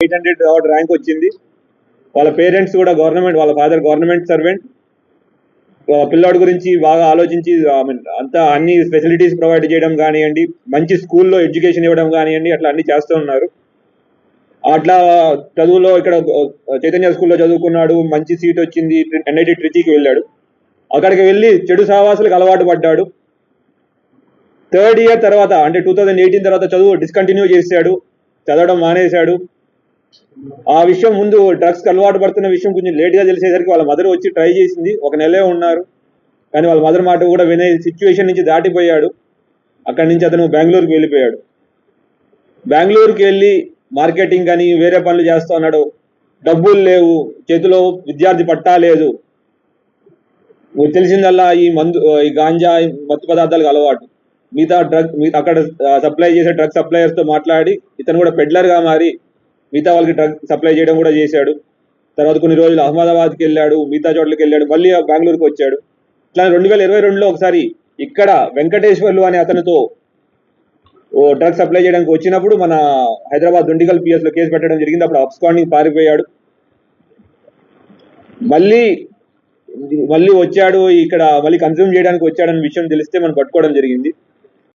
800 rank వచ్చింది. వాళ్ళ parents కూడా గవర్నమెంట్, వాళ్ళ ఫాదర్ గవర్నమెంట్ సర్వెంట్. పిల్లాడి గురించి బాగా ఆలోచించి అంతా అన్ని ఫెసిలిటీస్ ప్రొవైడ్ చేయడం కానివ్వండి, మంచి స్కూల్లో ఎడ్యుకేషన్ ఇవ్వడం కానివ్వండి, అట్లా అన్ని చేస్తూ ఉన్నారు. అట్లా చదువులో ఇక్కడ చైతన్య స్కూల్లో చదువుకున్నాడు, మంచి సీట్ వచ్చింది, NIT ట్రిచీకి వెళ్ళాడు. అక్కడికి వెళ్ళి చెడు సహవాసులకు అలవాటు పడ్డాడు. 3rd ఇయర్ తర్వాత అంటే 2018 తర్వాత చదువు డిస్కంటిన్యూ చేశాడు, చదవడం మానేశాడు. ఆ విషయం ముందు డ్రగ్స్కి అలవాటు పడుతున్న విషయం కొంచెం లేట్గా తెలిసేసరికి వాళ్ళ మదర్ వచ్చి ట్రై చేసింది. 1 నెలే ఉన్నారు, కానీ వాళ్ళ మదర్ మాట కూడా వినే సిచ్యువేషన్ నుంచి దాటిపోయాడు. అక్కడి నుంచి అతను బెంగళూరుకి వెళ్ళిపోయాడు. బెంగళూరుకి వెళ్ళి మార్కెటింగ్ అని వేరే పనులు చేస్తూ ఉన్నాడు. డబ్బులు లేవు, చేతిలో విద్యార్థి పట్టా లేదు. తెలిసిందల్లా ఈ గాంజా, మత్తు పదార్థాలకు అలవాటు. మిగతా అక్కడ సప్లై చేసే డ్రగ్ సప్లయర్స్తో మాట్లాడి ఇతను కూడా పెడ్లర్గా మారి మిగతా వాళ్ళకి డ్రగ్ సప్లై చేయడం కూడా చేశాడు. తర్వాత కొన్ని రోజులు అహ్మదాబాద్కి వెళ్ళాడు, మిగతా చోట్లకి వెళ్ళాడు, మళ్ళీ బెంగళూరుకి వచ్చాడు. ఇట్లా 2022లో ఒకసారి ఇక్కడ వెంకటేశ్వర్లు అనే అతనితో డ్రగ్ సప్లై చేయడానికి వచ్చినప్పుడు మన హైదరాబాద్ దుండిగల్ PS లో కేసు పెట్టడం జరిగింది. అప్పుడు అబ్స్కాండింగ్ పారిపోయాడు. మళ్ళీ వచ్చాడు, ఇక్కడ మళ్ళీ కన్జ్యూమ్ చేయడానికి వచ్చాడన్న విషయం తెలిస్తే మనం పట్టుకోవడం జరిగింది.